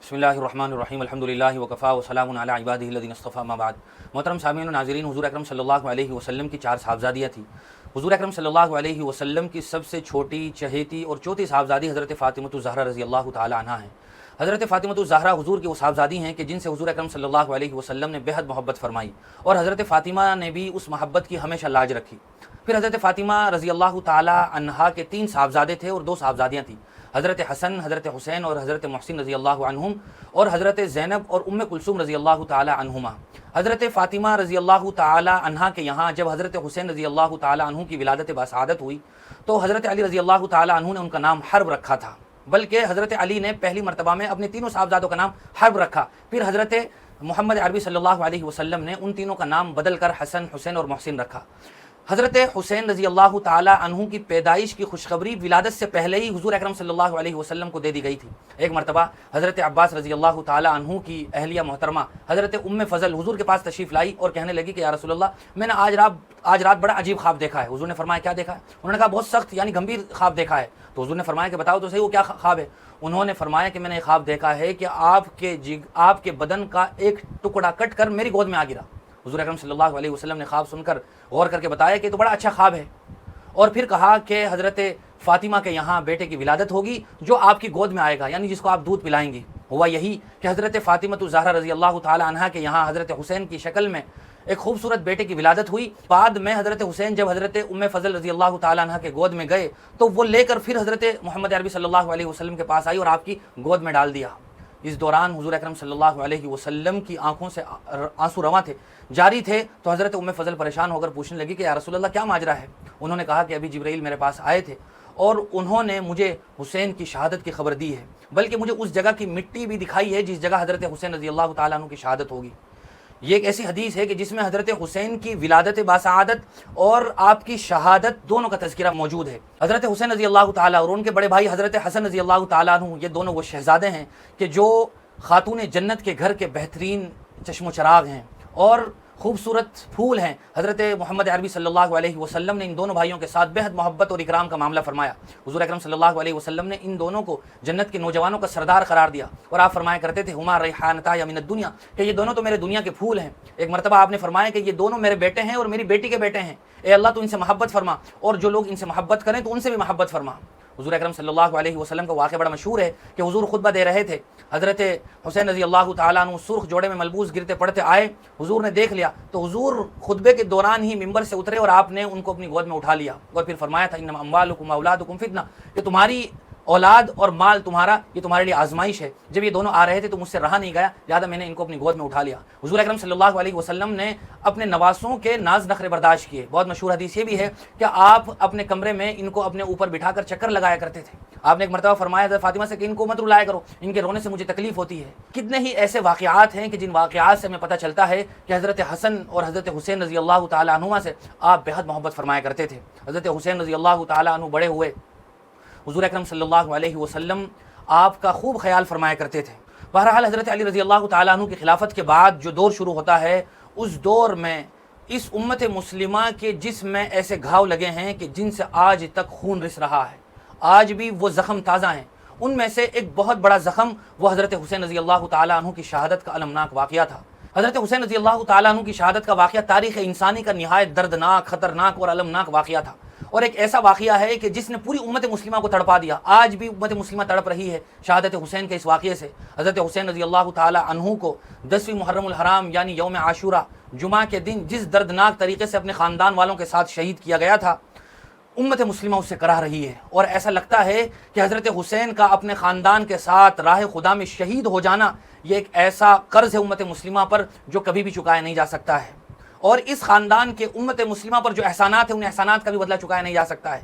بسم اللہ الرحمن الرحیم الحمدللہ وکفا وسلام علی عبادہ الذین اصطفیٰ اما بعد۔ محترم سامعین و ناظرین، حضور اکرم صلی اللہ علیہ وسلم کی 4 صاحبزادیاں تھیں۔ حضور اکرم صلی اللہ علیہ وسلم کی سب سے چھوٹی، چہیتی اور چوتھی صاحبزادی حضرت فاطمہ الزہرا رضی اللہ تعالی عنہا ہیں۔ حضرت فاطمہ الزہرا حضور کی وہ صاحبزادی ہیں کہ جن سے حضور اکرم صلی اللہ علیہ وسلم نے بہت محبت فرمائی، اور حضرت فاطمہ نے بھی اس محبت کی ہمیشہ لاج رکھی۔ پھر حضرت فاطمہ رضی اللہ تعالی عنہا کے 3 صاحبزادے تھے اور 2 صاحبزادیاں تھیں، حضرت حسن، حضرت حسین اور حضرت محسن رضی اللہ عنہم، اور حضرت زینب اور ام کلثوم رضی اللہ تعالی عنہما۔ حضرت فاطمہ رضی اللہ تعالی عنہا کے یہاں جب حضرت حسین رضی اللہ تعالی عنہ کی ولادت باسعادت ہوئی تو حضرت علی رضی اللہ تعالی عنہ نے ان کا نام حرب رکھا تھا، بلکہ حضرت علی نے پہلی مرتبہ میں اپنے تینوں صاحبزادوں کا نام حرب رکھا۔ پھر حضرت محمد عربی صلی اللہ علیہ وسلم نے ان تینوں کا نام بدل کر حسن، حسین اور محسن رکھا۔ حضرت حسین رضی اللہ تعالی عنہ کی پیدائش کی خوشخبری ولادت سے پہلے ہی حضور اکرم صلی اللہ علیہ وسلم کو دے دی گئی تھی۔ ایک مرتبہ حضرت عباس رضی اللہ تعالی عنہ کی اہلیہ محترمہ حضرت ام فضل حضور کے پاس تشریف لائی اور کہنے لگی کہ یا رسول اللہ، میں نے آج رات بڑا عجیب خواب دیکھا ہے۔ حضور نے فرمایا کیا دیکھا ہے؟ انہوں نے کہا بہت سخت یعنی گمبھیر خواب دیکھا ہے۔ تو حضور نے فرمایا کہ بتاؤ تو صحیح وہ کیا خواب ہے؟ انہوں نے فرمایا کہ میں نے ایک خواب دیکھا ہے کہ آپ کے بدن کا ایک ٹکڑا کٹ کر میری گود میں آ گرا۔ حضور اکرم صلی اللہ علیہ وسلم نے خواب سن کر غور کر کے بتایا کہ یہ تو بڑا اچھا خواب ہے، اور پھر کہا کہ حضرت فاطمہ کے یہاں بیٹے کی ولادت ہوگی جو آپ کی گود میں آئے گا، یعنی جس کو آپ دودھ پلائیں گی۔ ہوا یہی کہ حضرت فاطمہ الزہرا رضی اللہ تعالی عنہا کے یہاں حضرت حسین کی شکل میں ایک خوبصورت بیٹے کی ولادت ہوئی۔ بعد میں حضرت حسین جب حضرت ام فضل رضی اللہ تعالی عنہا کے گود میں گئے تو وہ لے کر پھر حضرت محمد عربی صلی اللہ علیہ وسلم کے پاس آئی اور آپ کی گود میں ڈال دیا۔ اس دوران حضور اکرم صلی اللہ علیہ وسلم کی آنکھوں سے آنسو رواں تھے، جاری تھے۔ تو حضرت ام فضل پریشان ہو کر پوچھنے لگی کہ یا رسول اللہ کیا ماجرا ہے؟ انہوں نے کہا کہ ابھی جبرائیل میرے پاس آئے تھے اور انہوں نے مجھے حسین کی شہادت کی خبر دی ہے، بلکہ مجھے اس جگہ کی مٹی بھی دکھائی ہے جس جگہ حضرت حسین رضی اللہ تعالیٰ عنہ کی شہادت ہوگی۔ یہ ایک ایسی حدیث ہے کہ جس میں حضرت حسین کی ولادت باسعادت اور آپ کی شہادت دونوں کا تذکرہ موجود ہے۔ حضرت حسین رضی اللہ تعالیٰ اور ان کے بڑے بھائی حضرت حسن رضی اللہ تعالیٰ عنہ، یہ دونوں وہ شہزادے ہیں کہ جو خاتون جنت کے گھر کے بہترین چشم و چراغ ہیں اور خوبصورت پھول ہیں۔ حضرت محمد عربی صلی اللہ علیہ وسلم نے ان دونوں بھائیوں کے ساتھ بہت محبت اور اکرام کا معاملہ فرمایا۔ حضور اکرم صلی اللہ علیہ وسلم نے ان دونوں کو جنت کے نوجوانوں کا سردار قرار دیا، اور آپ فرمایا کرتے تھے ہما ریحانتا من الدنیا، کہ یہ دونوں تو میرے دنیا کے پھول ہیں۔ ایک مرتبہ آپ نے فرمایا کہ یہ دونوں میرے بیٹے ہیں اور میری بیٹی کے بیٹے ہیں، اے اللہ تو ان سے محبت فرما، اور جو لوگ ان سے محبت کریں تو ان سے بھی محبت فرما۔ حضور اکرم صلی اللہ علیہ وسلم کا واقعہ بڑا مشہور ہے کہ حضور خطبہ دے رہے تھے، حضرت حسین رضی اللہ تعالیٰ عنہ سرخ جوڑے میں ملبوس گرتے پڑتے آئے، حضور نے دیکھ لیا تو حضور خطبے کے دوران ہی ممبر سے اترے اور آپ نے ان کو اپنی گود میں اٹھا لیا، اور پھر فرمایا تھا انما اموالکم اولادکم فتنہ، کہ تمہاری اولاد اور مال تمہارا یہ تمہارے لیے آزمائش ہے۔ جب یہ دونوں آ رہے تھے تو مجھ سے رہا نہیں گیا، لہٰذا میں نے ان کو اپنی گود میں اٹھا لیا۔ حضور اکرم صلی اللہ علیہ وسلم نے اپنے نواسوں کے ناز نخرے برداشت کیے۔ بہت مشہور حدیث یہ بھی ہے کہ آپ اپنے کمرے میں ان کو اپنے اوپر بٹھا کر چکر لگایا کرتے تھے۔ آپ نے ایک مرتبہ فرمایا حضرت فاطمہ سے کہ ان کو مت رلایا کرو، ان کے رونے سے مجھے تکلیف ہوتی ہے۔ کتنے ہی ایسے واقعات ہیں کہ جن واقعات سے ہمیں پتہ چلتا ہے کہ حضرت حسن اور حضرت حسین رضی اللہ تعالی عنہما سے آپ بہت محبت فرمایا کرتے تھے۔ حضرت حسین رضی اللہ تعالی عنہ بڑے ہوئے، حضور اکرم صلی اللہ علیہ وسلم آپ کا خوب خیال فرمایا کرتے تھے۔ بہرحال حضرت علی رضی اللہ تعالیٰ عنہ کی خلافت کے بعد جو دور شروع ہوتا ہے، اس دور میں اس امت مسلمہ کے جسم میں ایسے گھاؤ لگے ہیں کہ جن سے آج تک خون رس رہا ہے، آج بھی وہ زخم تازہ ہیں۔ ان میں سے ایک بہت بڑا زخم وہ حضرت حسین رضی اللہ تعالیٰ عنہ کی شہادت کا المناک واقعہ تھا۔ حضرت حسین رضی اللہ تعالیٰ عنہ کی شہادت کا واقعہ تاریخ انسانی کا نہایت دردناک، خطرناک اور المناک واقعہ تھا، اور ایک ایسا واقعہ ہے کہ جس نے پوری امت مسلمہ کو تڑپا دیا۔ آج بھی امت مسلمہ تڑپ رہی ہے شہادت حسین کے اس واقعے سے۔ حضرت حسین رضی اللہ تعالی عنہ کو 10ویں محرم الحرام یعنی یوم عاشورہ جمعہ کے دن جس دردناک طریقے سے اپنے خاندان والوں کے ساتھ شہید کیا گیا تھا، امت مسلمہ اس سے کرا رہی ہے، اور ایسا لگتا ہے کہ حضرت حسین کا اپنے خاندان کے ساتھ راہ خدا میں شہید ہو جانا یہ ایک ایسا قرض ہے امت مسلمہ پر جو کبھی بھی چکایا نہیں جا سکتا ہے، اور اس خاندان کے امت مسلمہ پر جو احسانات ہیں ان احسانات کا بھی بدلہ چکایا نہیں جا سکتا ہے۔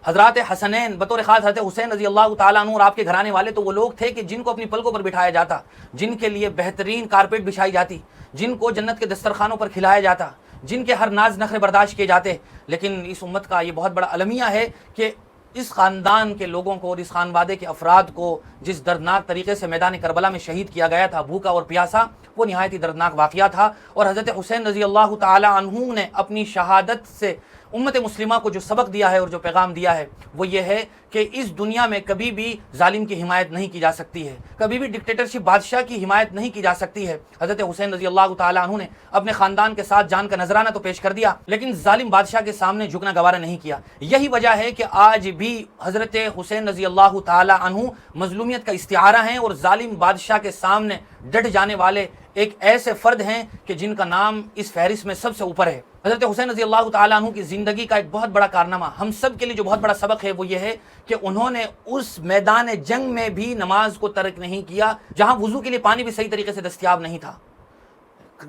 حضرات حسنین بطور خاص حضرت حسین رضی اللہ تعالیٰ عنہ اور آپ کے گھرانے والے تو وہ لوگ تھے کہ جن کو اپنی پلکوں پر بٹھایا جاتا، جن کے لیے بہترین کارپیٹ بچھائی جاتی، جن کو جنت کے دسترخوانوں پر کھلایا جاتا، جن کے ہر ناز نخرے برداشت کیے جاتے۔ لیکن اس امت کا یہ بہت بڑا المیہ ہے کہ اس خاندان کے لوگوں کو اور اس خانوادے کے افراد کو جس دردناک طریقے سے میدان کربلا میں شہید کیا گیا تھا، بھوکا اور پیاسا، وہ نہایت ہی دردناک واقعہ تھا، اور حضرت حسین رضی اللہ تعالی عنہ نے اپنی شہادت سے امت مسلمہ کو جو سبق دیا ہے اور جو پیغام دیا ہے وہ یہ ہے کہ اس دنیا میں کبھی بھی ظالم کی حمایت نہیں کی جا سکتی ہے، کبھی بھی ڈکٹیٹرشپ بادشاہ کی حمایت نہیں کی جا سکتی ہے۔ حضرت حسین رضی اللہ تعالیٰ عنہ نے اپنے خاندان کے ساتھ جان کا نذرانہ تو پیش کر دیا، لیکن ظالم بادشاہ کے سامنے جھکنا گوارا نہیں کیا۔ یہی وجہ ہے کہ آج بھی حضرت حسین رضی اللہ تعالیٰ عنہ مظلومیت کا استعارہ ہیں اور ظالم بادشاہ کے سامنے ڈٹ جانے والے ایک ایسے فرد ہیں کہ جن کا نام اس فہرست میں سب سے اوپر ہے۔ حضرت حسین رضی اللہ تعالیٰ عنہ کی زندگی کا ایک بہت بڑا کارنامہ ہم سب کے لیے جو بہت بڑا سبق ہے وہ یہ ہے کہ انہوں نے اس میدان جنگ میں بھی نماز کو ترک نہیں کیا جہاں وضو کے لیے پانی بھی صحیح طریقے سے دستیاب نہیں تھا۔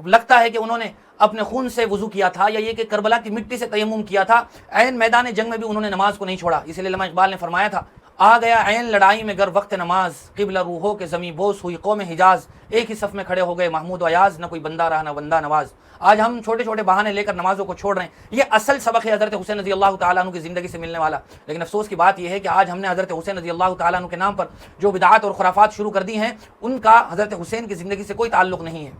لگتا ہے کہ انہوں نے اپنے خون سے وضو کیا تھا یا یہ کہ کربلا کی مٹی سے تیمم کیا تھا، عین میدان جنگ میں بھی انہوں نے نماز کو نہیں چھوڑا۔ اسی لیے علامہ اقبال نے فرمایا تھا، آ گیا عین لڑائی میں گر وقت نماز، قبلہ روحوں کے زمیں بوس ہوئی قوم حجاز، ایک ہی صف میں کھڑے ہو گئے محمود و ایاز، نہ کوئی بندہ رہا نہ بندہ نواز۔ آج ہم چھوٹے چھوٹے بہانے لے کر نمازوں کو چھوڑ رہے ہیں، یہ اصل سبق ہے حضرت حسین رضی اللہ تعالیٰ عنہ کی زندگی سے ملنے والا۔ لیکن افسوس کی بات یہ ہے کہ آج ہم نے حضرت حسین رضی اللہ تعالیٰ عنہ کے نام پر جو بدعات اور خرافات شروع کر دی ہیں ان کا حضرت حسین کی زندگی سے کوئی تعلق نہیں ہے۔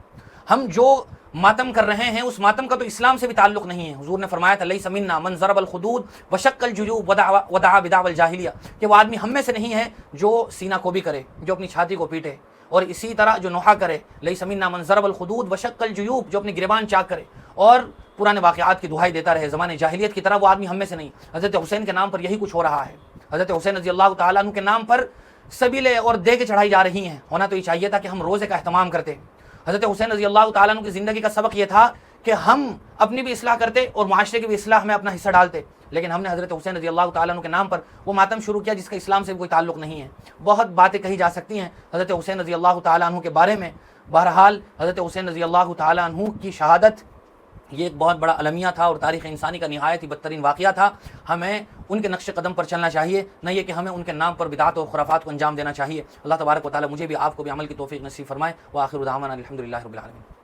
ہم جو ماتم کر رہے ہیں اس ماتم کا تو اسلام سے بھی تعلق نہیں ہے۔ حضور نے فرمایا تھا لیس منا من ضرب الخدود وشق الجیوب ودعا بدعوى الجاہلیہ، کہ وہ آدمی ہم میں سے نہیں ہے جو سینہ کو بھی کرے، جو اپنی چھاتی کو پیٹے، اور اسی طرح جو نوحہ کرے، لیس منا من ضرب الخدود وشق الجیوب، جو اپنی گریبان چاک کرے اور پرانے واقعات کی دہائی دیتا رہے زمانے جاہلیت کی طرح، وہ آدمی ہم میں سے نہیں۔ حضرت حسین کے نام پر یہی کچھ ہو رہا ہے۔ حضرت حسین رضی اللہ تعالیٰ عنہ کے نام پر سبیلے اور دیگیں چڑھائی جا رہی ہیں۔ ہونا تو یہ چاہیے تھا کہ ہم روزے کا اہتمام کرتے۔ حضرت حسین رضی اللہ تعالیٰ عنہ کی زندگی کا سبق یہ تھا کہ ہم اپنی بھی اصلاح کرتے اور معاشرے کی بھی اصلاح میں اپنا حصہ ڈالتے، لیکن ہم نے حضرت حسین رضی اللہ تعالیٰ عنہ کے نام پر وہ ماتم شروع کیا جس کا اسلام سے بھی کوئی تعلق نہیں ہے۔ بہت باتیں کہی جا سکتی ہیں حضرت حسین رضی اللہ تعالیٰ عنہ کے بارے میں، بہرحال حضرت حسین رضی اللہ تعالیٰ عنہ کی شہادت یہ ایک بہت بڑا المیہ تھا اور تاریخ انسانی کا نہایت ہی بدترین واقعہ تھا۔ ہمیں ان کے نقش قدم پر چلنا چاہیے، نہ یہ کہ ہمیں ان کے نام پر بدعات اور خرافات کو انجام دینا چاہیے۔ اللہ تبارک و تعالیٰ مجھے بھی آپ کو بھی عمل کی توفیق نصیب فرمائے۔ وآخر دعوانا الحمدللہ رب العالمین۔